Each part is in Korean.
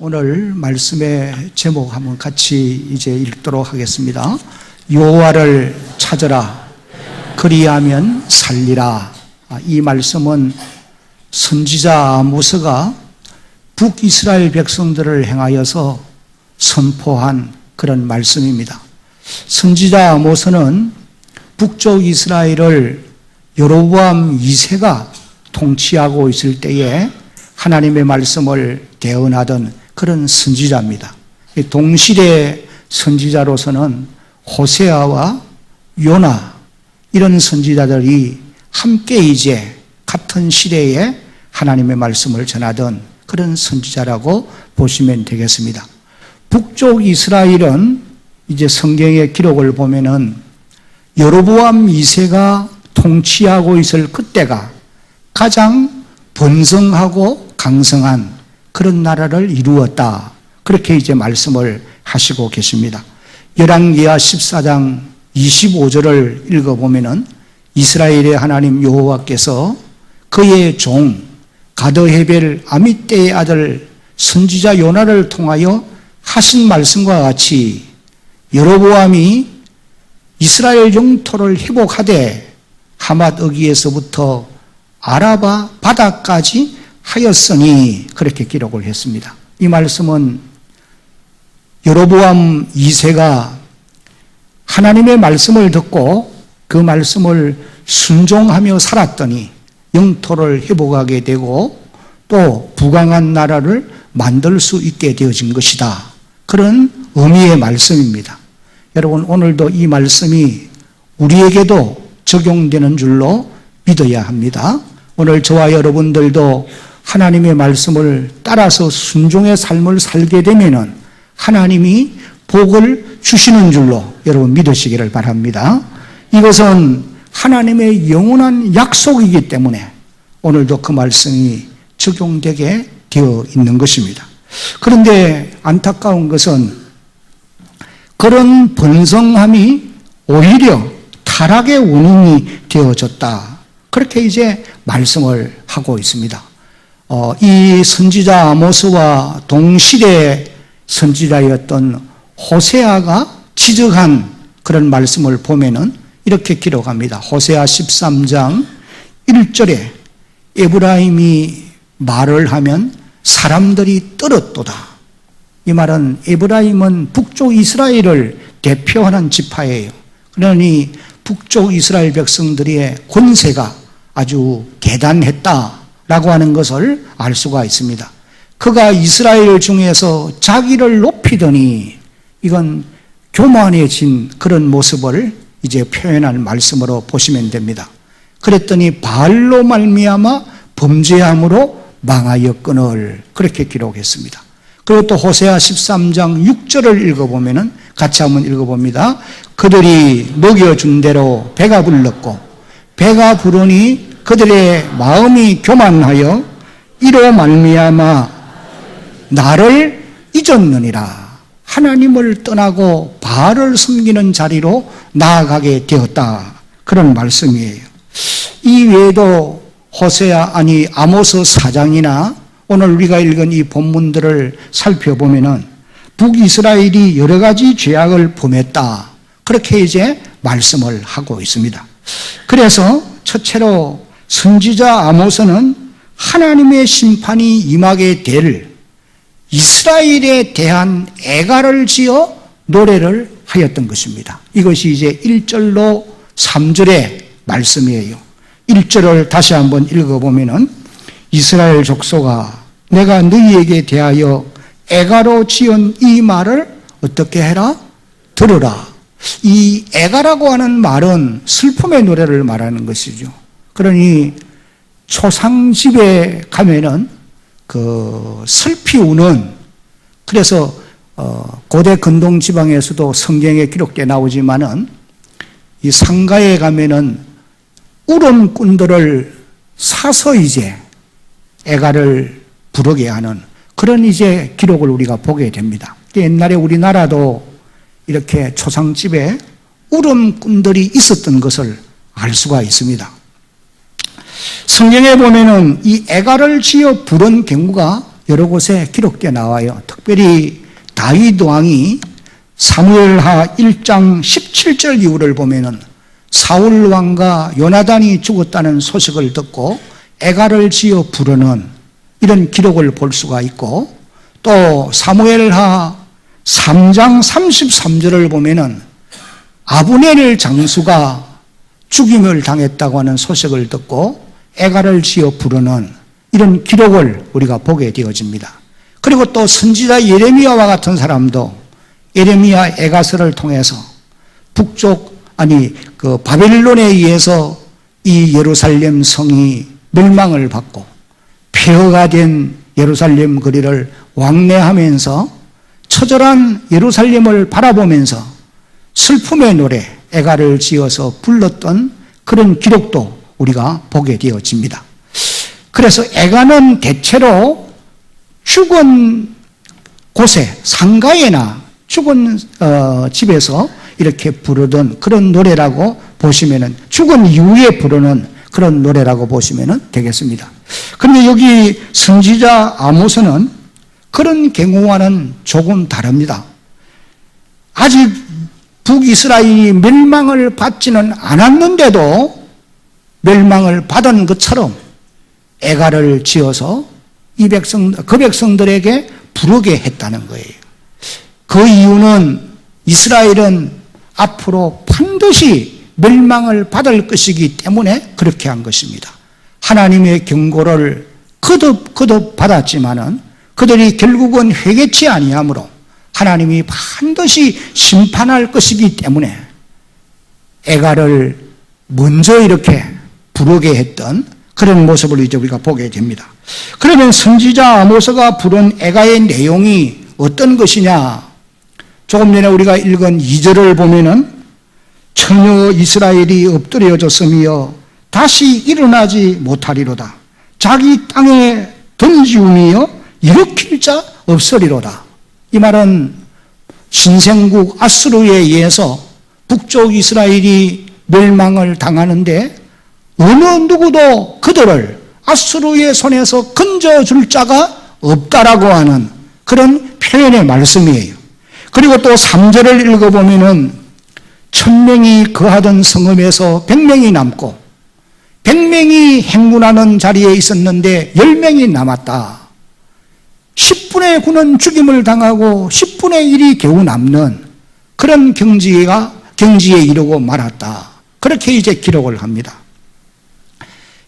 오늘 말씀의 제목 한번 같이 이제 읽도록 하겠습니다. 여호와를 찾으라. 그리하면 살리라. 이 말씀은 선지자 아모스가 북이스라엘 백성들을 향하여서 선포한 그런 말씀입니다. 선지자 아모스는 북쪽 이스라엘을 여로보암 2세가 통치하고 있을 때에 하나님의 말씀을 대언하던 그런 선지자입니다. 동시대 선지자로서는 호세아와 요나 이런 선지자들이 함께 이제 같은 시대에 하나님의 말씀을 전하던 그런 선지자라고 보시면 되겠습니다. 북쪽 이스라엘은 이제 성경의 기록을 보면은 여로보암 2세가 통치하고 있을 그때가 가장 번성하고 강성한 그런 나라를 이루었다. 그렇게 이제 말씀을 하시고 계십니다. 열왕기하 14장 25절을 읽어보면은 이스라엘의 하나님 여호와께서 그의 종 가드헤벨 아미떼의 아들 선지자 요나를 통하여 하신 말씀과 같이 여로보암이 이스라엘 영토를 회복하되 하맛 어귀에서부터 아라바 바다까지 하였으니 그렇게 기록을 했습니다. 이 말씀은 여로보암 2세가 하나님의 말씀을 듣고 그 말씀을 순종하며 살았더니 영토를 회복하게 되고 또 부강한 나라를 만들 수 있게 되어진 것이다. 그런 의미의 말씀입니다. 여러분, 오늘도 이 말씀이 우리에게도 적용되는 줄로 믿어야 합니다. 오늘 저와 여러분들도 하나님의 말씀을 따라서 순종의 삶을 살게 되면은 하나님이 복을 주시는 줄로 여러분 믿으시기를 바랍니다. 이것은 하나님의 영원한 약속이기 때문에 오늘도 그 말씀이 적용되게 되어 있는 것입니다. 그런데 안타까운 것은 그런 번성함이 오히려 타락의 원인이 되어졌다. 그렇게 이제 말씀을 하고 있습니다. 이 선지자 아모스와 동시대 선지자였던 호세아가 지적한 그런 말씀을 보면은 이렇게 기록합니다. 호세아 13장 1절에 에브라임이 말을 하면 사람들이 떨었도다. 이 말은 에브라임은 북쪽 이스라엘을 대표하는 지파예요. 그러니 북쪽 이스라엘 백성들의 권세가 아주 대단했다라고 하는 것을 알 수가 있습니다. 그가 이스라엘 중에서 자기를 높이더니 이건 교만해진 그런 모습을 이제 표현한 말씀으로 보시면 됩니다. 그랬더니 바알로 말미암아 범죄함으로 망하였거늘 그렇게 기록했습니다. 그리고 또 호세아 13장 6절을 읽어보면은 같이 한번 읽어봅니다. 그들이 먹여준 대로 배가 불렀고 배가 부르니 그들의 마음이 교만하여 이로 말미암아 나를 잊었느니라. 하나님을 떠나고 바알을 섬기는 자리로 나아가게 되었다. 그런 말씀이에요. 이 외에도 아모스 4장이나 오늘 우리가 읽은 이 본문들을 살펴보면은 북이스라엘이 여러 가지 죄악을 범했다. 그렇게 이제 말씀을 하고 있습니다. 그래서 첫째로 선지자 아모스는 하나님의 심판이 임하게 될 이스라엘에 대한 애가를 지어 노래를 하였던 것입니다. 이것이 이제 1절로 3절의 말씀이에요. 1절을 다시 한번 읽어보면은 이스라엘 족속아 내가 너희에게 대하여 애가로 지은 이 말을 어떻게 해라? 들으라. 이 애가라고 하는 말은 슬픔의 노래를 말하는 것이죠. 그러니 초상집에 가면은 슬피 우는, 그래서 고대 근동 지방에서도 성경에 기록되어 나오지만은 이 상가에 가면은 울음꾼들을 사서 이제 애가를 부르게 하는 그런 이제 기록을 우리가 보게 됩니다. 옛날에 우리나라도 이렇게 초상집에 울음꾼들이 있었던 것을 알 수가 있습니다. 성경에 보면은 이 애가를 지어 부른 경우가 여러 곳에 기록되어 나와요. 특별히 다윗 왕이 사무엘하 1장 17절 이후를 보면은 사울 왕과 요나단이 죽었다는 소식을 듣고 애가를 지어 부르는 이런 기록을 볼 수가 있고, 또 사무엘하 3장 33절을 보면은 아브넬 장수가 죽임을 당했다고 하는 소식을 듣고 애가를 지어 부르는 이런 기록을 우리가 보게 되어집니다. 그리고 또 선지자 예레미야와 같은 사람도 예레미야 애가서를 통해서 바벨론에 의해서 이 예루살렘 성이 멸망을 받고 폐허가 된 예루살렘 거리를 왕래하면서 처절한 예루살렘을 바라보면서 슬픔의 노래 애가를 지어서 불렀던 그런 기록도 우리가 보게 되어집니다. 그래서 애가는 대체로 죽은 곳에 상가에나 죽은 집에서 이렇게 부르던 그런 노래라고 보시면은, 죽은 이후에 부르는 그런 노래라고 보시면은 되겠습니다. 그런데 여기 선지자 아모스는 그런 경우와는 조금 다릅니다. 아직 북이스라엘이 멸망을 받지는 않았는데도 멸망을 받은 것처럼 애가를 지어서 그 백성들에게 부르게 했다는 거예요. 그 이유는 이스라엘은 앞으로 반드시 멸망을 받을 것이기 때문에 그렇게 한 것입니다. 하나님의 경고를 거듭 받았지만은 그들이 결국은 회개치 아니하므로 하나님이 반드시 심판할 것이기 때문에 애가를 먼저 이렇게 부르게 했던 그런 모습을 이제 우리가 보게 됩니다. 그러면 선지자 아모스가 부른 애가의 내용이 어떤 것이냐? 조금 전에 우리가 읽은 2절을 보면은 처녀 이스라엘이 엎드려졌으며 다시 일어나지 못하리로다. 자기 땅에 던지우며 일으킬 자 없으리로다. 이 말은 신생국 아수르에 의해서 북쪽 이스라엘이 멸망을 당하는데 어느 누구도 그들을 아수르의 손에서 건져줄 자가 없다라고 하는 그런 표현의 말씀이에요. 그리고 또 3절을 읽어보면은 1000명이 거하던 성읍에서 100명이 남고 100명이 행군하는 자리에 있었는데 10명이 남았다. 10분의 9는 죽임을 당하고 10분의 1이 겨우 남는 그런 경지에 이르고 말았다. 그렇게 이제 기록을 합니다.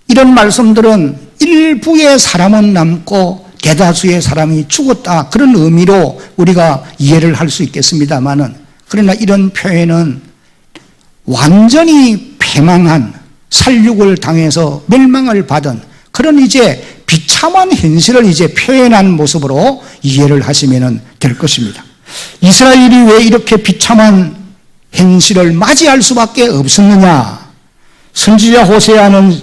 이런 말씀들은 일부의 사람은 남고 대다수의 사람이 죽었다, 그런 의미로 우리가 이해를 할 수 있겠습니다만은, 그러나 이런 표현은 완전히 패망한, 살육을 당해서 멸망을 받은 그런 이제 비참한 현실을 이제 표현한 모습으로 이해를 하시면 될 것입니다. 이스라엘이 왜 이렇게 비참한 현실을 맞이할 수밖에 없었느냐? 선지자 호세아는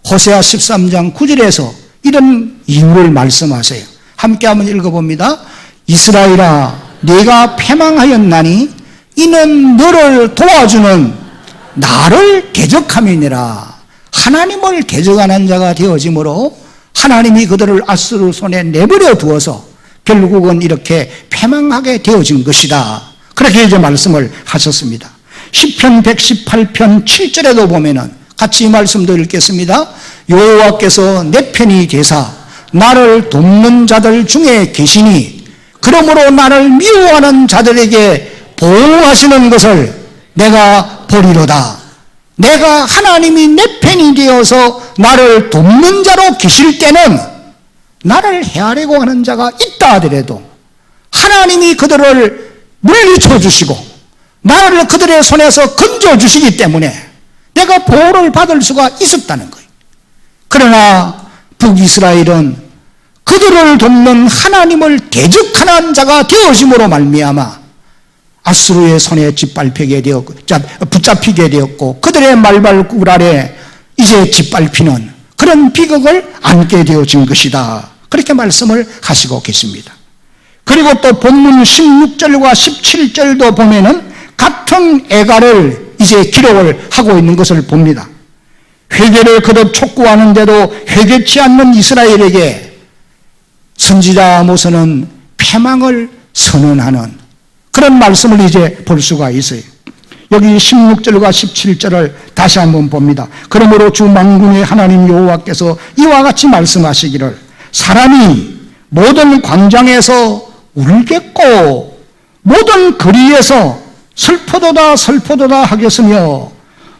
호세아 13장 9절에서 이런 이유를 말씀하세요. 함께 한번 읽어봅니다. 이스라엘아, 네가 패망하였나니 이는 너를 도와주는 나를 대적함이니라. 하나님을 대적하는 자가 되어지므로 하나님이 그들을 아수르 손에 내버려 두어서 결국은 이렇게 패망하게 되어진 것이다. 그렇게 이제 말씀을 하셨습니다. 시편 118편 7절에도 보면은 같이 이 말씀도 읽겠습니다. 여호와께서 내 편이 되사 나를 돕는 자들 중에 계시니 그러므로 나를 미워하는 자들에게 보호하시는 것을 내가 보리로다. 내가 하나님이 내 편이 되어서 나를 돕는 자로 계실 때는 나를 헤아리고 하는 자가 있다 하더라도 하나님이 그들을 물리쳐 주시고 나를 그들의 손에서 건져 주시기 때문에 내가 보호를 받을 수가 있었다는 거예요. 그러나 북이스라엘은 그들을 돕는 하나님을 대적하는 자가 되어짐으로 말미암아 아수르의 손에 붙잡히게 되었고 그들의 말발굽 아래 이제 짓밟히는 그런 비극을 안게 되어진 것이다. 그렇게 말씀을 하시고 계십니다. 그리고 또 본문 16절과 17절도 보면은 같은 애가를 이제 기록을 하고 있는 것을 봅니다. 회개를 거듭 촉구하는데도 회개치 않는 이스라엘에게 선지자 아모스는 패망을 선언하는 그런 말씀을 이제 볼 수가 있어요. 여기 16절과 17절을 다시 한번 봅니다. 그러므로 주 만군의 하나님 여호와께서 이와 같이 말씀하시기를 사람이 모든 광장에서 울겠고 모든 거리에서 슬퍼도다 슬퍼도다 하겠으며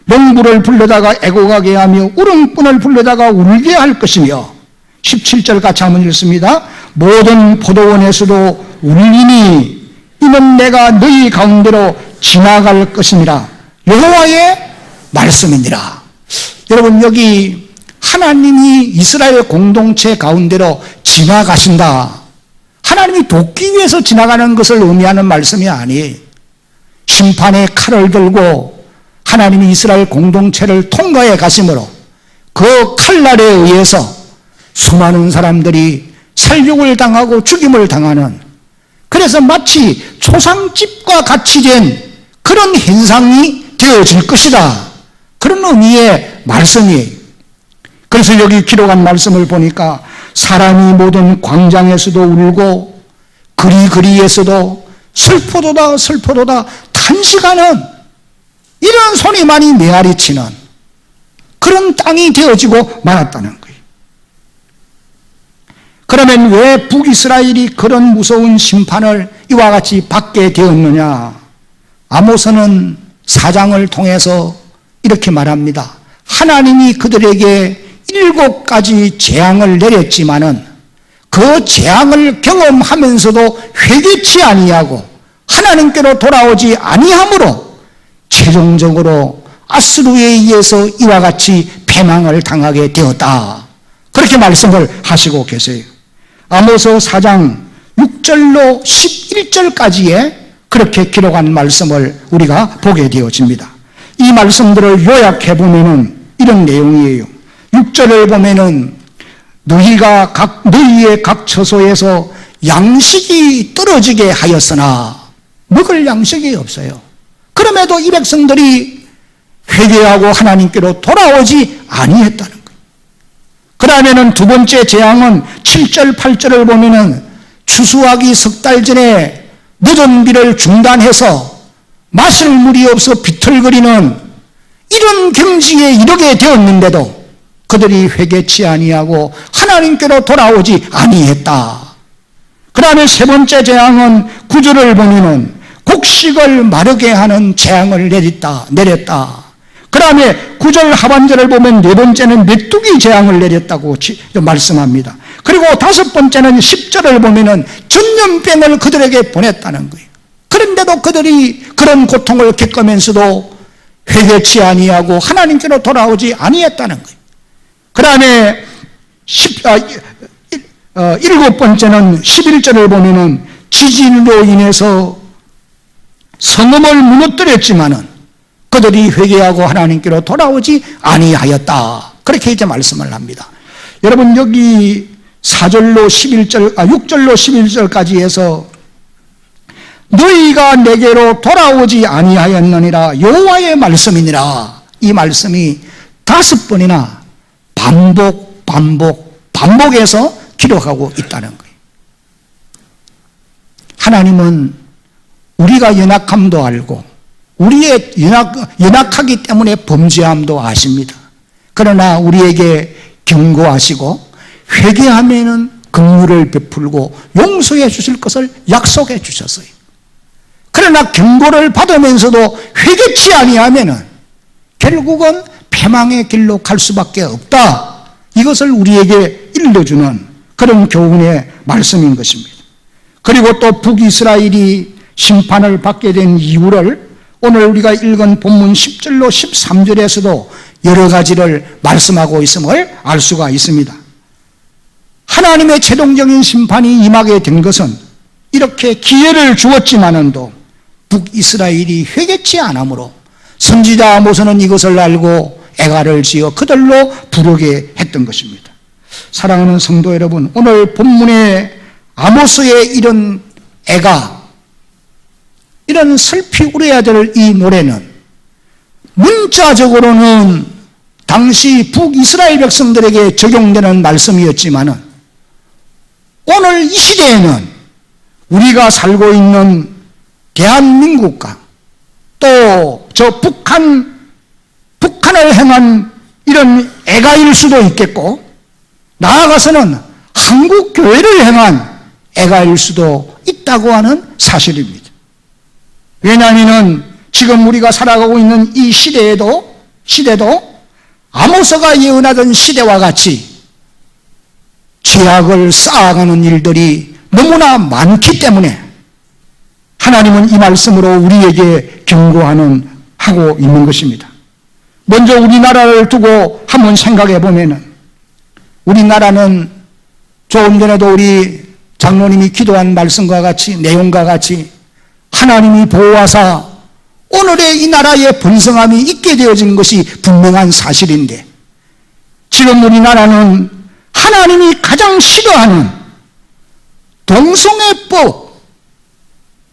농부를 불러다가 애곡하게 하며 울음꾼을 불러다가 울게 할 것이며 17절 같이 한번 읽습니다. 모든 포도원에서도 울리니 이는 내가 너희 가운데로 지나갈 것이니라. 여호와의 말씀이니라. 여러분, 여기 하나님이 이스라엘 공동체 가운데로 지나가신다. 하나님이 돕기 위해서 지나가는 것을 의미하는 말씀이 아니에요. 심판의 칼을 들고 하나님이 이스라엘 공동체를 통과해 가심으로 그 칼날에 의해서 수많은 사람들이 살육을 당하고 죽임을 당하는, 그래서 마치 초상집과 같이 된 그런 현상이 되어질 것이다. 그런 의미의 말씀이에요. 그래서 여기 기록한 말씀을 보니까 사람이 모든 광장에서도 울고 거리거리에서도 슬퍼도다 슬퍼도다 탄식하는 이런 손이 많이 메아리치는 그런 땅이 되어지고 말았다는 거예요. 그러면 왜 북이스라엘이 그런 무서운 심판을 이와 같이 받게 되었느냐? 아모스는 4장을 통해서 이렇게 말합니다. 하나님이 그들에게 7가지 재앙을 내렸지만은 그 재앙을 경험하면서도 회개치 아니하고 하나님께로 돌아오지 아니함으로 최종적으로 아수르에 의해서 이와 같이 패망을 당하게 되었다. 그렇게 말씀을 하시고 계세요. 아모스 4장 6절로 11절까지의 그렇게 기록한 말씀을 우리가 보게 되어집니다. 이 말씀들을 요약해 보면은 이런 내용이에요. 6절을 보면은 너희의 각 처소에서 양식이 떨어지게 하였으나 먹을 양식이 없어요. 그럼에도 이 백성들이 회개하고 하나님께로 돌아오지 아니했다는 거예요. 그 다음에는 두 번째 재앙은 7절 8절을 보면은 추수하기 10달 전에 늦은 비를 중단해서 마실 물이 없어 비틀거리는 이런 경지에 이르게 되었는데도 그들이 회개치 아니하고 하나님께로 돌아오지 아니했다. 그 다음에 세 번째 재앙은 9절을 보면은 곡식을 마르게 하는 재앙을 내렸다. 그 다음에 9절 하반절을 보면 네 번째는 메뚜기 재앙을 내렸다고 말씀합니다. 그리고 다섯 번째는 10절을 보면은 전염병을 그들에게 보냈다는 거예요. 그런데도 그들이 그런 고통을 겪으면서도 회개치 아니하고 하나님께로 돌아오지 아니했다는 거예요. 그 다음에 7번째는 11절을 보면은 지진으로 인해서 성읍을 무너뜨렸지만은 그들이 회개하고 하나님께로 돌아오지 아니하였다. 그렇게 이제 말씀을 합니다. 여러분, 여기 6절로 11절까지 해서 너희가 내게로 돌아오지 아니하였느니라 여호와의 말씀이니라. 이 말씀이 5번이나 반복해서 기록하고 있다는 거예요. 하나님은 우리가 연약함도 알고 우리의 연약하기 때문에 범죄함도 아십니다. 그러나 우리에게 경고하시고 회개하면은 긍휼을 베풀고 용서해 주실 것을 약속해 주셨어요. 그러나 경고를 받으면서도 회개치 아니하면은 결국은 패망의 길로 갈 수밖에 없다. 이것을 우리에게 일러주는 그런 교훈의 말씀인 것입니다. 그리고 또 북이스라엘이 심판을 받게 된 이유를 오늘 우리가 읽은 본문 10절로 13절에서도 여러 가지를 말씀하고 있음을 알 수가 있습니다. 하나님의 최종적인 심판이 임하게 된 것은 이렇게 기회를 주었지만은도 북이스라엘이 회개치 않으므로 선지자 아모스는 이것을 알고 애가를 지어 그들로 부르게 했던 것입니다. 사랑하는 성도 여러분, 오늘 본문의 아모스의 이런 애가, 이런 슬피 울어야 될 이 노래는 문자적으로는 당시 북이스라엘 백성들에게 적용되는 말씀이었지만은 오늘 이 시대에는 우리가 살고 있는 대한민국과 또 저 북한을 향한 이런 애가일 수도 있겠고, 나아가서는 한국 교회를 향한 애가일 수도 있다고 하는 사실입니다. 왜냐하면 지금 우리가 살아가고 있는 이 시대도 아모스가 예언하던 시대와 같이 죄악을 쌓아가는 일들이 너무나 많기 때문에 하나님은 이 말씀으로 우리에게 경고하고 있는 것입니다. 먼저 우리나라를 두고 한번 생각해 보면은, 우리나라는 조금 전에도 우리 장로님이 기도한 말씀과 같이, 내용과 같이 하나님이 보호하사 오늘의 이 나라의 번성함이 있게 되어진 것이 분명한 사실인데, 지금 우리나라는 하나님이 가장 싫어하는 동성애법,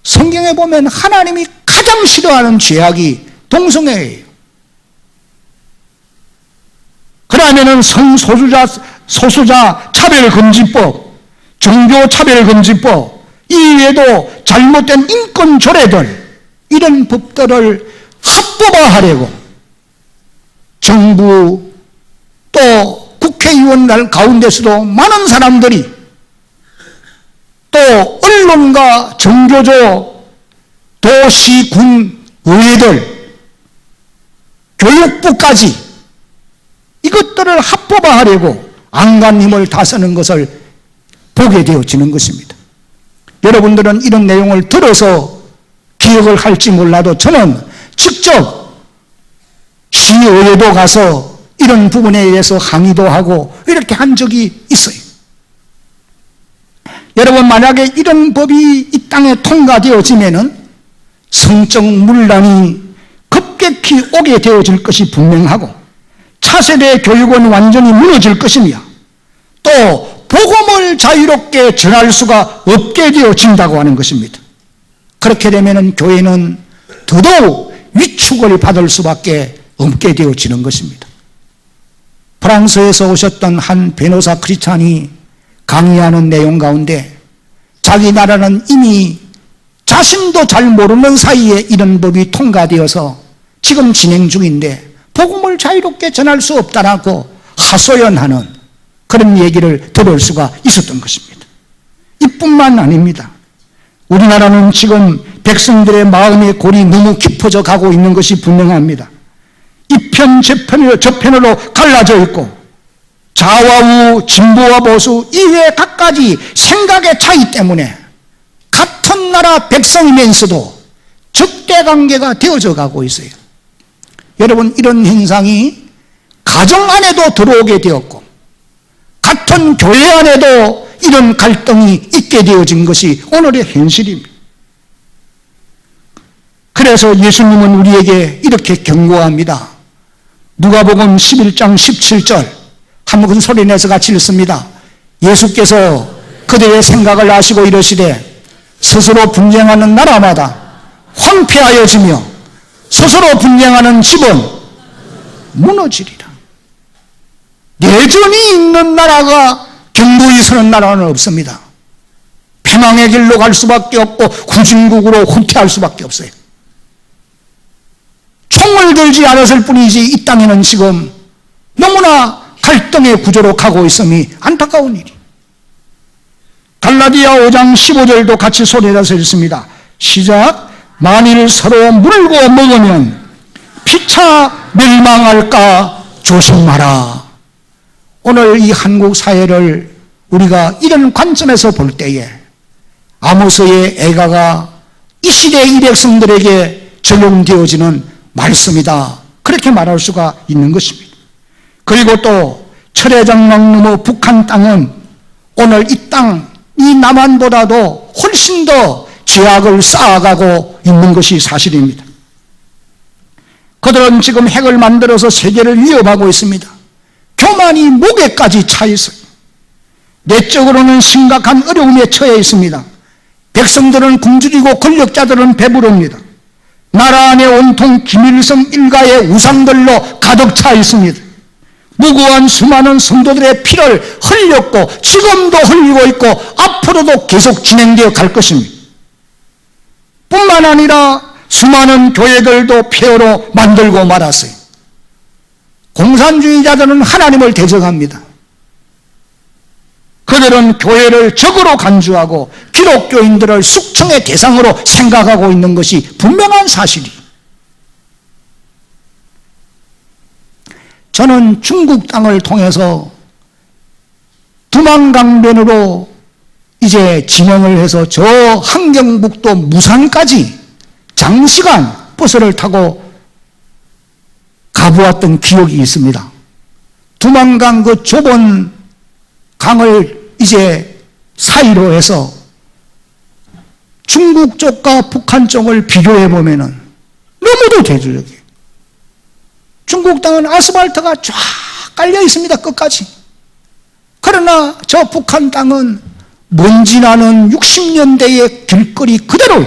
성경에 보면 하나님이 가장 싫어하는 죄악이 동성애예요. 그러면은 소수자 차별금지법, 종교차별금지법, 이외에도 잘못된 인권 조례들, 이런 법들을 합법화하려고 정부 또 국회의원 가운데서도 많은 사람들이, 또 언론과 정교조, 도시, 군, 의회들, 교육부까지 이것들을 합법화하려고 안간 힘을 다쓰는 것을 보게 되어지는 것입니다. 여러분들은 이런 내용을 들어서 기억을 할지 몰라도 저는 직접 시의회도 가서 이런 부분에 대해서 항의도 하고 이렇게 한 적이 있어요. 여러분, 만약에 이런 법이 이 땅에 통과되어지면은 성적 문란이 급격히 오게 되어질 것이 분명하고, 차세대 교육은 완전히 무너질 것이며, 또 복음을 자유롭게 전할 수가 없게 되어진다고 하는 것입니다. 그렇게 되면은 교회는 더더욱 위축을 받을 수밖에 없게 되어지는 것입니다. 프랑스에서 오셨던 한 변호사 크리스찬이 강의하는 내용 가운데, 자기 나라는 이미 자신도 잘 모르는 사이에 이런 법이 통과되어서 지금 진행 중인데 복음을 자유롭게 전할 수 없다라고 하소연하는 그런 얘기를 들을 수가 있었던 것입니다. 이뿐만 아닙니다. 우리나라는 지금 백성들의 마음의 골이 너무 깊어져 가고 있는 것이 분명합니다. 이편 저편으로 갈라져 있고, 좌와 우, 진보와 보수 이외 각가지 생각의 차이 때문에 같은 나라 백성이면서도 적대관계가 되어져 가고 있어요. 여러분, 이런 현상이 가정 안에도 들어오게 되었고, 같은 교회 안에도 이런 갈등이 있게 되어진 것이 오늘의 현실입니다. 그래서 예수님은 우리에게 이렇게 경고합니다. 누가복음 11장 17절 한번 큰 소리 내서 같이 읽습니다. 예수께서 그들의 생각을 아시고 이르시되 스스로 분쟁하는 나라마다 황폐하여지며 스스로 분쟁하는 집은 무너지리라. 내전이 있는 나라가 견고히 서는 나라는 없습니다. 패망의 길로 갈 수밖에 없고 후진국으로 후퇴할 수밖에 없어요. 총을 들지 않았을 뿐이지 이 땅에는 지금 너무나 갈등의 구조로 가고 있음이 안타까운 일이. 갈라디아 5장 15절도 같이 소리내서 읽습니다. 시작. 만일 서로 물고 먹으면 피차 멸망할까 조심하라. 오늘 이 한국 사회를 우리가 이런 관점에서 볼 때에 아모스의 애가가 이 시대의 이 백성들에게 적용되어지는 말씀이다, 그렇게 말할 수가 있는 것입니다. 그리고 또 철회장막 넘어 북한 땅은 오늘 이 땅, 이 남한보다도 훨씬 더 죄악을 쌓아가고 있는 것이 사실입니다. 그들은 지금 핵을 만들어서 세계를 위협하고 있습니다. 교만이 목에까지 차 있어요. 내적으로는 심각한 어려움에 처해 있습니다. 백성들은 굶주리고 권력자들은 배부릅니다. 나라 안에 온통 김일성 일가의 우상들로 가득 차 있습니다. 무고한 수많은 성도들의 피를 흘렸고 지금도 흘리고 있고 앞으로도 계속 진행되어 갈 것입니다. 뿐만 아니라 수많은 교회들도 폐허로 만들고 말았어요. 공산주의자들은 하나님을 대적합니다. 그들은 교회를 적으로 간주하고 기독교인들을 숙청의 대상으로 생각하고 있는 것이 분명한 사실이에요. 저는 중국 땅을 통해서 두만강변으로 이제 진행을 해서 저 함경북도 무산까지 장시간 버스를 타고 가보았던 기억이 있습니다. 두만강 그 좁은 강을 이제 사이로 해서 중국 쪽과 북한 쪽을 비교해 보면은 너무도 대조적이에요. 중국 땅은 아스팔트가 쫙 깔려 있습니다. 끝까지. 그러나 저 북한 땅은 먼지 나는 60년대의 길거리 그대로.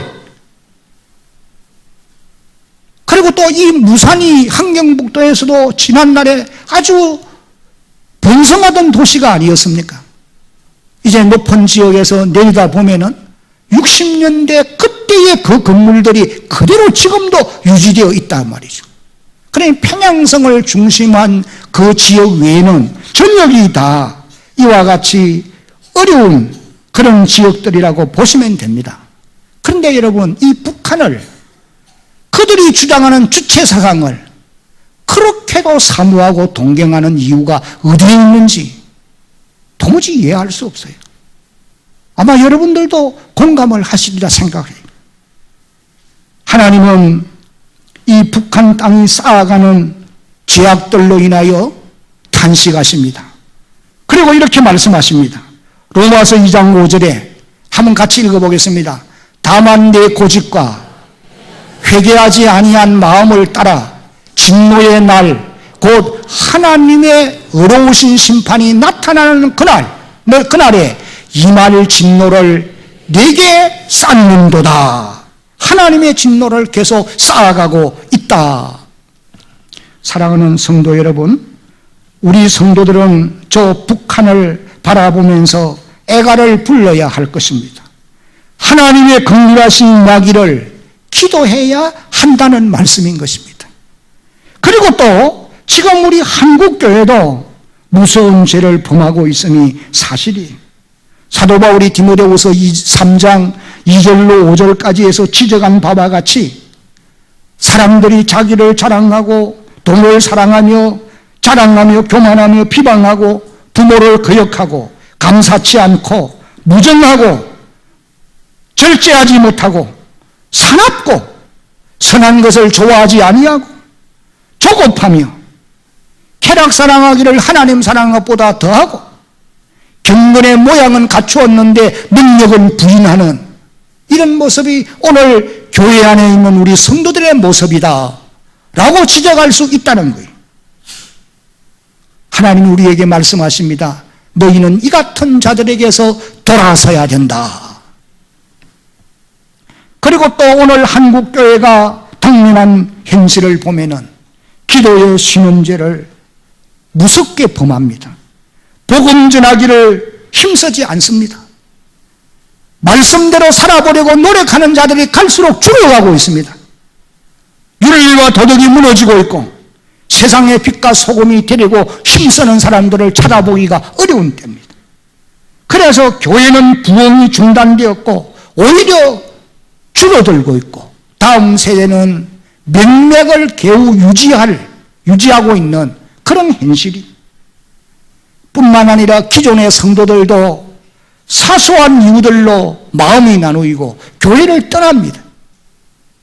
그리고 또 이 무산이 함경북도에서도 지난날에 아주 번성하던 도시가 아니었습니까? 이제 높은 지역에서 내리다 보면은 60년대 그때의 그 건물들이 그대로 지금도 유지되어 있단 말이죠. 그러니 평양성을 중심한 그 지역 외에는 전역이 다 이와 같이 어려운 그런 지역들이라고 보시면 됩니다. 그런데 여러분, 이 북한을 그들이 주장하는 주체사상을 그렇게도 사모하고 동경하는 이유가 어디에 있는지 도무지 이해할 수 없어요. 아마 여러분들도 공감을 하시리라 생각해요. 하나님은 이 북한 땅이 쌓아가는 죄악들로 인하여 탄식하십니다. 그리고 이렇게 말씀하십니다. 로마서 2장 5절에 한번 같이 읽어보겠습니다. 다만 내 고집과 회개하지 아니한 마음을 따라 진노의 날 곧 하나님의 의로우신 심판이 나타나는 그날에 임할 진노를 내게 쌓는도다. 하나님의 진노를 계속 쌓아가고 있다. 사랑하는 성도 여러분, 우리 성도들은 저 북한을 바라보면서 애가를 불러야 할 것입니다. 하나님의 긍휼하신 이야기를 기도해야 한다는 말씀인 것입니다. 그리고 또 지금 우리 한국교회도 무서운 죄를 범하고 있음이 사실이에요. 사도 바울이 디모데후서 3장 2절로 5절까지 해서 지적한 바와 같이 사람들이 자기를 자랑하고 돈을 사랑하며 자랑하며 교만하며 비방하고 부모를 거역하고 감사치 않고 무정하고 절제하지 못하고 사납고 선한 것을 좋아하지 아니하고 조급하며 쾌락 사랑하기를 하나님 사랑한 것보다 더하고 경건의 모양은 갖추었는데 능력은 부인하는 이런 모습이 오늘 교회 안에 있는 우리 성도들의 모습이다 라고 지적할 수 있다는 거예요. 하나님이 우리에게 말씀하십니다. 너희는 이 같은 자들에게서 돌아서야 된다. 그리고 또 오늘 한국교회가 당면한 현실을 보면은 기도의 신원죄를 무섭게 범합니다. 복음 전하기를 힘쓰지 않습니다. 말씀대로 살아보려고 노력하는 자들이 갈수록 줄어가고 있습니다. 윤리와 도덕이 무너지고 있고 세상의 빛과 소금이 되려고 힘쓰는 사람들을 찾아보기가 어려운 때입니다. 그래서 교회는 부흥이 중단되었고 오히려 줄어들고 있고 다음 세대는 맥락을 겨우 유지하고 있는 그런 현실이 뿐만 아니라 기존의 성도들도 사소한 이유들로 마음이 나누이고 교회를 떠납니다.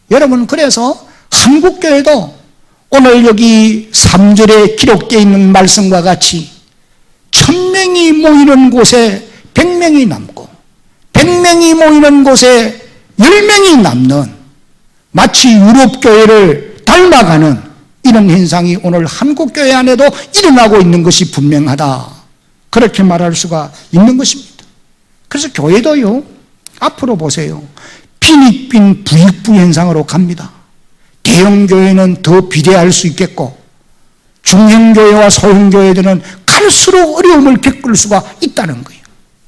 여러분, 그래서 한국교회도 오늘 여기 3절에 기록되어 있는 말씀과 같이 1000명이 모이는 곳에 100명이 남고 100명이 모이는 곳에 10명이 남는 마치 유럽교회를 닮아가는 이런 현상이 오늘 한국교회 안에도 일어나고 있는 것이 분명하다. 그렇게 말할 수가 있는 것입니다. 그래서 교회도요, 앞으로 보세요. 빈익빈 부익부 현상으로 갑니다. 대형 교회는 더 비대할 수 있겠고 중형교회와 소형교회들은 갈수록 어려움을 겪을 수가 있다는 거예요.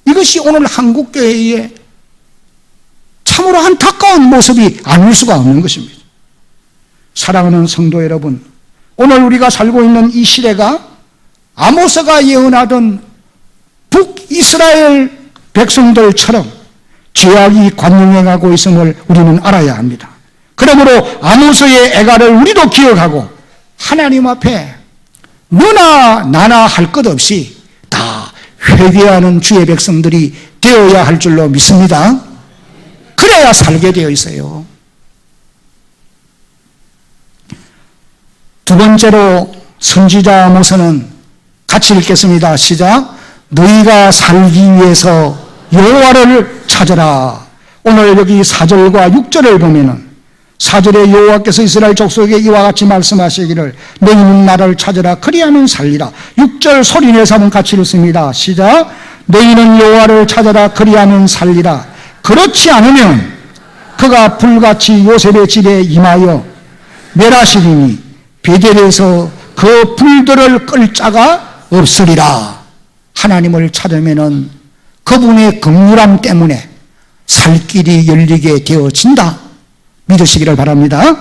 이것이 오늘 한국교회의 참으로 안타까운 모습이 아닐 수가 없는 것입니다. 사랑하는 성도 여러분, 오늘 우리가 살고 있는 이 시대가 아모스가 예언하던 북이스라엘 백성들처럼 죄악이 관영해가고 있음을 우리는 알아야 합니다. 그러므로 아모스의 애가를 우리도 기억하고 하나님 앞에 너나 나나 할 것 없이 다 회개하는 주의 백성들이 되어야 할 줄로 믿습니다. 그래야 살게 되어 있어요. 두 번째로 선지자 아모스는 같이 읽겠습니다. 시작. 너희가 살기 위해서 여호와를 찾아라. 오늘 여기 4절과 6절을 보면은 4절에 여호와께서 이스라엘 족속에게 이와 같이 말씀하시기를 너희는 나를 찾으라 그리하면 살리라. 6절 소리내서 한번 같이 읽습니다. 시작. 너희는 여호와를 찾아라 그리하면 살리라. 그렇지 않으면 그가 불같이 요셉의 집에 임하여 멸하시리니 베델에서 그 불들을 끌 자가 없으리라. 하나님을 찾으면은 그분의 긍휼함 때문에 살 길이 열리게 되어진다. 믿으시기를 바랍니다.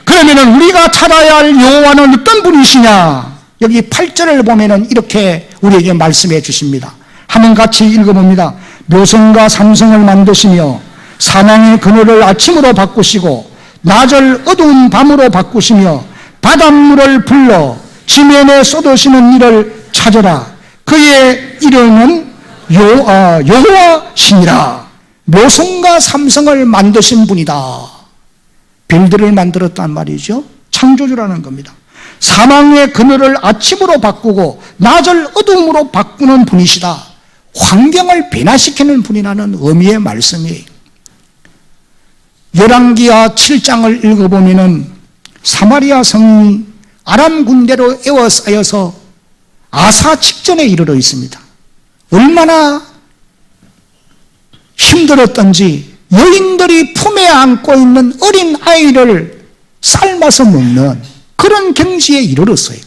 그러면은 우리가 찾아야 할 여호와는 어떤 분이시냐? 여기 8절을 보면은 이렇게 우리에게 말씀해 주십니다. 한번 같이 읽어봅니다. 묘성과 삼성을 만드시며 사망의 그늘을 아침으로 바꾸시고 낮을 어두운 밤으로 바꾸시며 바닷물을 불러 지면에 쏟으시는 이를 찾으라. 그의 이름은 여호와시니라. 묘성과 삼성을 만드신 분이다. 별들을 만들었단 말이죠. 창조주라는 겁니다. 사망의 그늘을 아침으로 바꾸고 낮을 어둠으로 바꾸는 분이시다. 환경을 변화시키는 분이라는 의미의 말씀이에요. 열왕기하 7장을 읽어보면은 사마리아 성이 아람 군대로 에워싸여서 아사 직전에 이르러 있습니다. 얼마나 힘들었던지 여인들이 품에 안고 있는 어린 아이를 삶아서 먹는 그런 경지에 이르렀어요.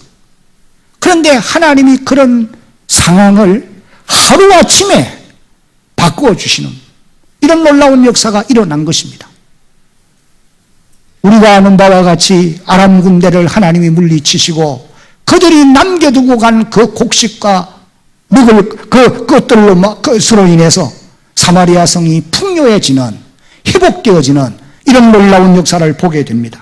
그런데 하나님이 그런 상황을 하루아침에 바꾸어 주시는 이런 놀라운 역사가 일어난 것입니다. 우리가 아는 바와 같이 아람 군대를 하나님이 물리치시고 그들이 남겨두고 간 그 곡식과 먹을 그것들로 인해서 사마리아 성이 풍요해지는, 회복되어지는 이런 놀라운 역사를 보게 됩니다.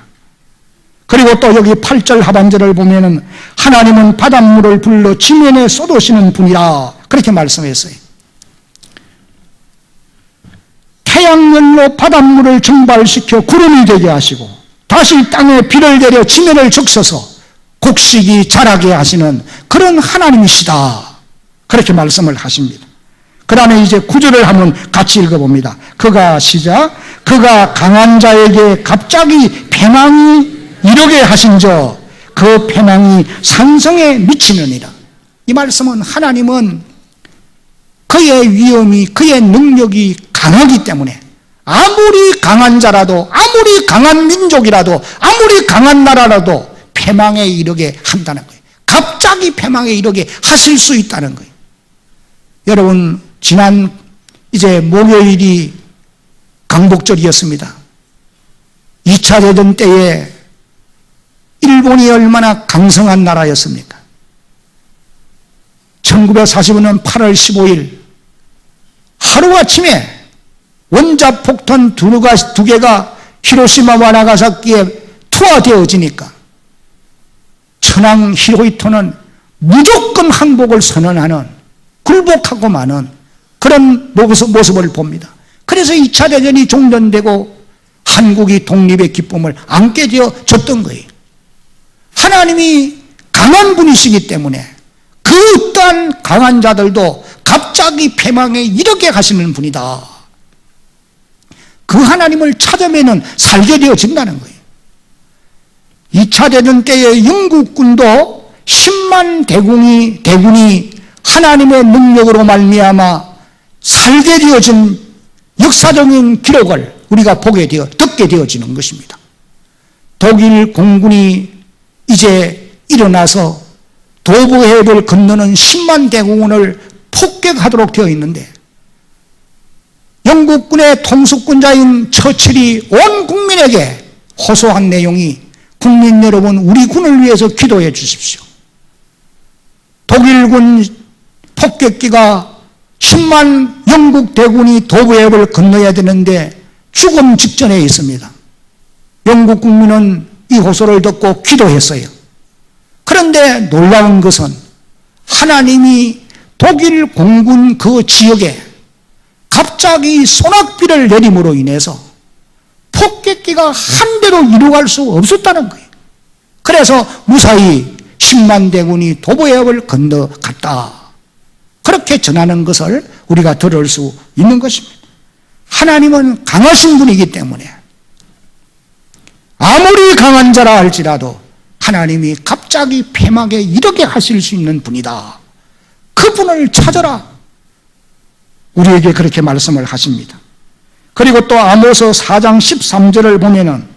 그리고 또 여기 8절 하반절을 보면은 하나님은 바닷물을 불러 지면에 쏟으시는 분이라 그렇게 말씀했어요. 태양열로 바닷물을 증발시켜 구름이 되게 하시고 다시 땅에 비를 내려 지면을 적셔서 곡식이 자라게 하시는 그런 하나님이시다. 그렇게 말씀을 하십니다. 그 다음에 이제 9절을 한번 같이 읽어봅니다. 그가 시작. 그가 강한 자에게 갑자기 패망이 이르게 하신저 그 패망이 산성에 미치느니라. 이 말씀은 하나님은 그의 위엄이, 그의 능력이 강하기 때문에 아무리 강한 자라도, 아무리 강한 민족이라도, 아무리 강한 나라라도 패망에 이르게 한다는 거예요. 갑자기 패망에 이르게 하실 수 있다는 거예요. 여러분, 지난 이제 목요일이 강복절이었습니다. 2차 대전 때에 일본이 얼마나 강성한 나라였습니까? 1945년 8월 15일 하루아침에 원자폭탄 두 개가 히로시마와 나가사키에 투하되어지니까 천황 히로히토는 무조건 항복을 선언하는, 굴복하고 마는 그런 모습을 봅니다. 그래서 2차 대전이 종전되고 한국이 독립의 기쁨을 안게 되어졌던 거예요. 하나님이 강한 분이시기 때문에 그 어떠한 강한 자들도 갑자기 패망에 이르게 하시는 분이다. 그 하나님을 찾으면 살게 되어진다는 거예요. 2차 대전 때의 영국군도 10만 대군이 하나님의 능력으로 말미암아 살게 되어진 역사적인 기록을 우리가 듣게 되어지는 것입니다. 독일 공군이 이제 일어나서 도브해협을 건너는 10만 대공원을 폭격하도록 되어 있는데 영국군의 통수권자인 처칠이 온 국민에게 호소한 내용이 국민 여러분, 우리 군을 위해서 기도해 주십시오. 독일군 폭격기가 10만 영국 대군이 도브해협을 건너야 되는데 죽음 직전에 있습니다. 영국 국민은 이 호소를 듣고 기도했어요. 그런데 놀라운 것은 하나님이 독일 공군 그 지역에 갑자기 소낙비를 내림으로 인해서 폭격기가 한 대도 이루갈 수 없었다는 거예요. 그래서 무사히 10만 대군이 도브해협을 건너갔다. 그렇게 전하는 것을 우리가 들을 수 있는 것입니다. 하나님은 강하신 분이기 때문에 아무리 강한 자라 할지라도 하나님이 갑자기 폐막에 이르게 하실 수 있는 분이다. 그분을 찾아라. 우리에게 그렇게 말씀을 하십니다. 그리고 또 아모스 4장 13절을 보면은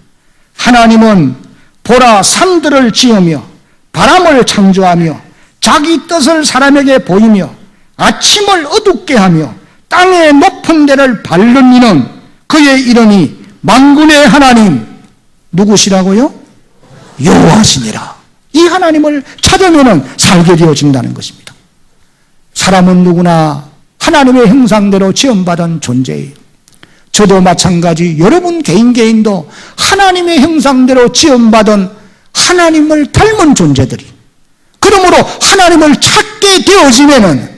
하나님은 보라 산들을 지으며 바람을 창조하며 자기 뜻을 사람에게 보이며 아침을 어둡게 하며 땅의 높은 데를 밟는 이는 그의 이름이 만군의 하나님 누구시라고요? 여호와시니라. 이 하나님을 찾으면 살게 되어진다는 것입니다. 사람은 누구나 하나님의 형상대로 지음받은 존재예요. 저도 마찬가지, 여러분 개인도 하나님의 형상대로 지음받은 하나님을 닮은 존재들이, 그러므로 하나님을 찾게 되어지면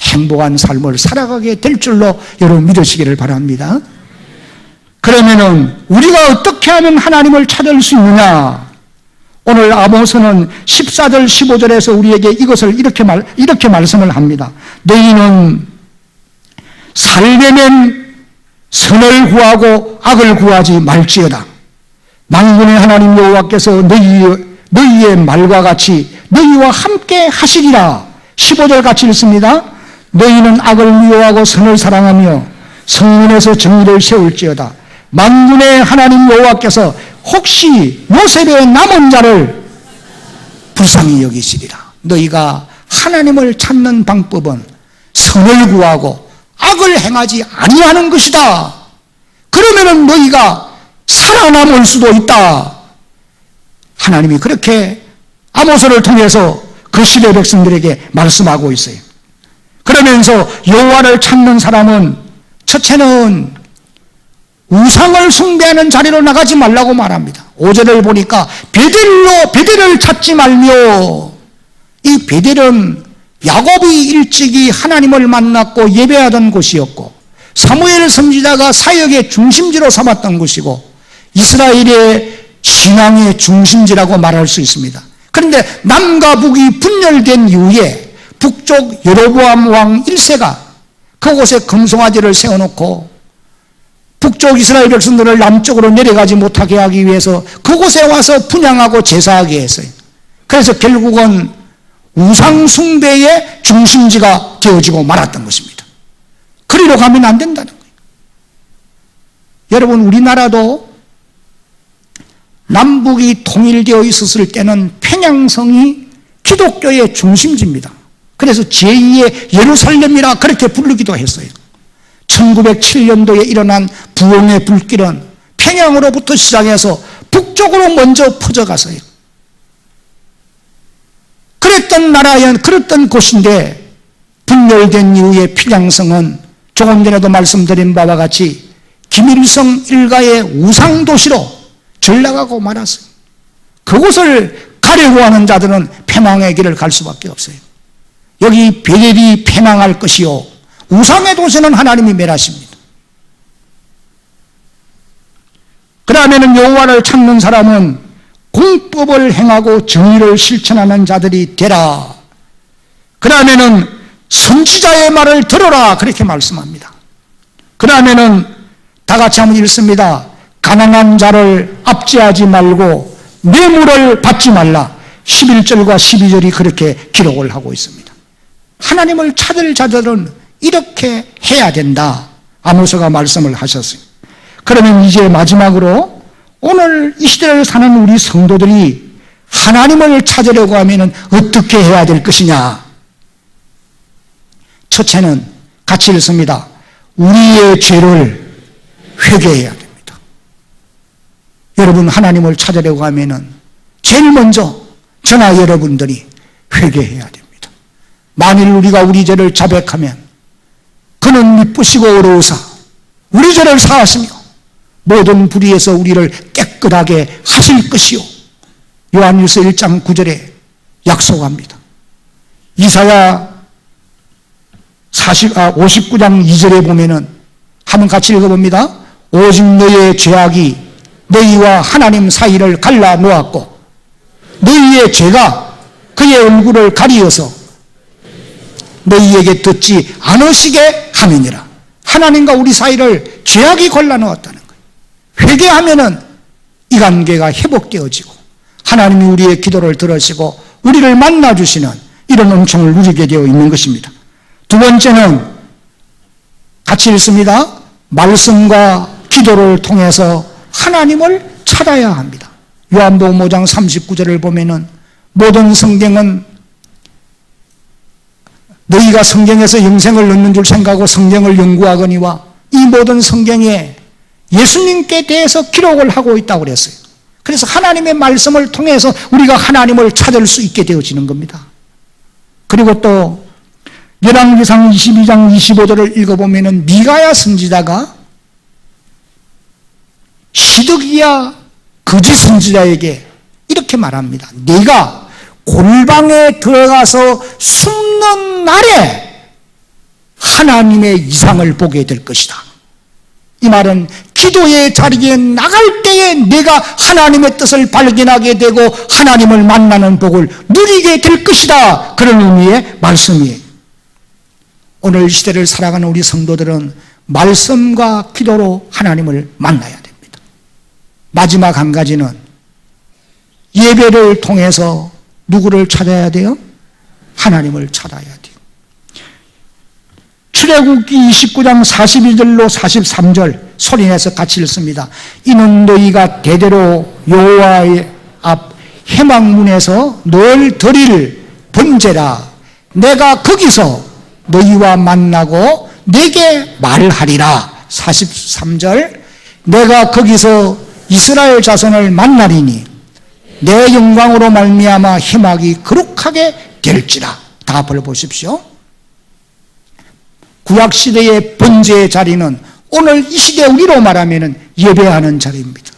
행복한 삶을 살아가게 될 줄로 여러분 믿으시기를 바랍니다. 그러면은 우리가 어떻게 하면 하나님을 찾을 수 있느냐? 오늘 아모스는 14절 15절에서 우리에게 이것을 이렇게 말씀을 합니다. 너희는 살려면 선을 구하고 악을 구하지 말지어다. 만군의 하나님 여호와께서 너희의 말과 같이 너희와 함께 하시리라. 15절 같이 읽습니다. 너희는 악을 미워하고 선을 사랑하며 성문에서 정의를 세울지어다. 만군의 하나님 여호와께서 혹시 요셉의 남은 자를 불쌍히 여기시리라. 너희가 하나님을 찾는 방법은 선을 구하고 악을 행하지 아니하는 것이다. 그러면은 너희가 살아남을 수도 있다. 하나님이 그렇게 아모스를 통해서 그 시대 백성들에게 말씀하고 있어요. 그러면서 여호와를 찾는 사람은 첫째는 우상을 숭배하는 자리로 나가지 말라고 말합니다. 5절을 보니까 베델을 찾지 말며, 이 베델은 야곱이 일찍이 하나님을 만났고 예배하던 곳이었고 사무엘 선지자가 사역의 중심지로 삼았던 곳이고 이스라엘의 신앙의 중심지라고 말할 수 있습니다. 그런데 남과 북이 분열된 이후에 북쪽 여로보암 왕 1세가 그곳에 금송아지를 세워놓고 북쪽 이스라엘 백성들을 남쪽으로 내려가지 못하게 하기 위해서 그곳에 와서 분향하고 제사하게 했어요. 그래서 결국은 우상 숭배의 중심지가 되어지고 말았던 것입니다. 그리로 가면 안 된다는 거예요. 여러분, 우리나라도 남북이 통일되어 있었을 때는 평양성이 기독교의 중심지입니다. 그래서 제2의 예루살렘이라 그렇게 부르기도 했어요. 1907년도에 일어난 부흥의 불길은 평양으로부터 시작해서 북쪽으로 먼저 퍼져갔어요. 그랬던 곳인데 분열된 이후에 평양성은 조금 전에도 말씀드린 바와 같이 김일성 일가의 우상도시로 전락하고 말았어요. 그곳을 가려고 하는 자들은 패망의 길을 갈 수밖에 없어요. 여기 베델이 패망할 것이요 우상의 도시는 하나님이 멸하십니다. 그러면 여호와를 찾는 사람은 공법을 행하고 정의를 실천하는 자들이 되라. 그러면은 선지자의 말을 들어라. 그렇게 말씀합니다. 그러면은 다 같이 한번 읽습니다. 가난한 자를 압제하지 말고 뇌물을 받지 말라. 11절과 12절이 그렇게 기록을 하고 있습니다. 하나님을 찾을 자들은 이렇게 해야 된다. 아모스가 말씀을 하셨어요. 그러면 이제 마지막으로 오늘 이 시대를 사는 우리 성도들이 하나님을 찾으려고 하면 어떻게 해야 될 것이냐? 첫째는 같이 읽습니다. 우리의 죄를 회개해야 됩니다. 여러분, 하나님을 찾으려고 하면 제일 먼저 저나 여러분들이 회개해야 됩니다. 만일 우리가 우리 죄를 자백하면 그는 미쁘시고 어로우사 우리 죄를 사하시며 모든 불의에서 우리를 깨끗하게 하실 것이요. 요한일서 1장 9절에 약속합니다. 이사야 59장 2절에 보면은 한번 같이 읽어봅니다. 오직 너희의 죄악이 너희와 하나님 사이를 갈라 놓았고 너희의 죄가 그의 얼굴을 가리어서 너희에게 듣지 않으시게 함이니라. 하나님과 우리 사이를 죄악이 골라 놓았다는 거예요. 회개하면은 이 관계가 회복되어지고 하나님이 우리의 기도를 들으시고 우리를 만나주시는 이런 은총을 누리게 되어 있는 것입니다. 두 번째는 같이 읽습니다. 말씀과 기도를 통해서 하나님을 찾아야 합니다. 요한복음 5장 39절을 보면은 모든 성경은 너희가 성경에서 영생을 얻는 줄 생각하고 성경을 연구하거니와 이 모든 성경에 예수님께 대해서 기록을 하고 있다고 그랬어요. 그래서 하나님의 말씀을 통해서 우리가 하나님을 찾을 수 있게 되어지는 겁니다. 그리고 또 열왕기상 22장 25절을 읽어보면 미가야 선지자가 시드기야 거짓 선지자에게 이렇게 말합니다. 네가 골방에 들어가서 숨는 날에 하나님의 이상을 보게 될 것이다. 이 말은 기도의 자리에 나갈 때에 내가 하나님의 뜻을 발견하게 되고 하나님을 만나는 복을 누리게 될 것이다. 그런 의미의 말씀이에요. 오늘 시대를 살아가는 우리 성도들은 말씀과 기도로 하나님을 만나야 됩니다. 마지막 한 가지는 예배를 통해서 누구를 찾아야 돼요? 하나님을 찾아야 돼요. 출애굽기 29장 42절로 43절 소리내서 같이 읽습니다. 이는 너희가 대대로 여호와의 앞 회막문에서 늘 드릴 번제라. 내가 거기서 너희와 만나고 내게 말하리라. 43절 내가 거기서 이스라엘 자손을 만나리니 내 영광으로 말미암아 회막이 거룩하게 될지라. 다 앞을 보십시오. 구약시대의 번제의 자리는 오늘 이 시대 우리로 말하면 예배하는 자리입니다.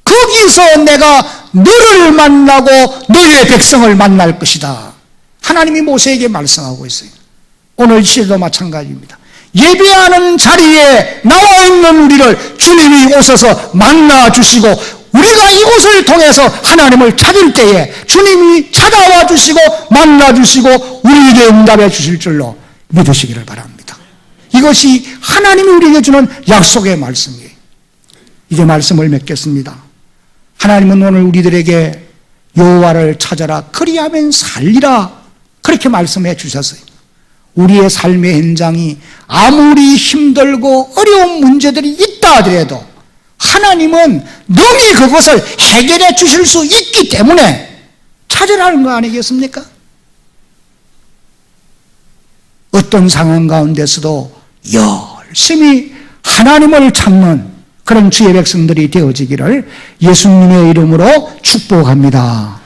거기서 내가 너를 만나고 너의 백성을 만날 것이다. 하나님이 모세에게 말씀하고 있어요. 오늘 시대도 마찬가지입니다. 예배하는 자리에 나와 있는 우리를 주님이 오셔서 만나 주시고 우리가 이곳을 통해서 하나님을 찾을 때에 주님이 찾아와 주시고 만나 주시고 우리에게 응답해 주실 줄로 믿으시기를 바랍니다. 이것이 하나님이 우리에게 주는 약속의 말씀이에요. 이제 말씀을 맺겠습니다. 하나님은 오늘 우리들에게 여호와를 찾아라 그리하면 살리라 그렇게 말씀해 주셨어요. 우리의 삶의 현장이 아무리 힘들고 어려운 문제들이 있다 하더라도 하나님은 능히 그것을 해결해 주실 수 있기 때문에 찾으라는 거 아니겠습니까? 어떤 상황 가운데서도 열심히 하나님을 찾는 그런 주의 백성들이 되어지기를 예수님의 이름으로 축복합니다.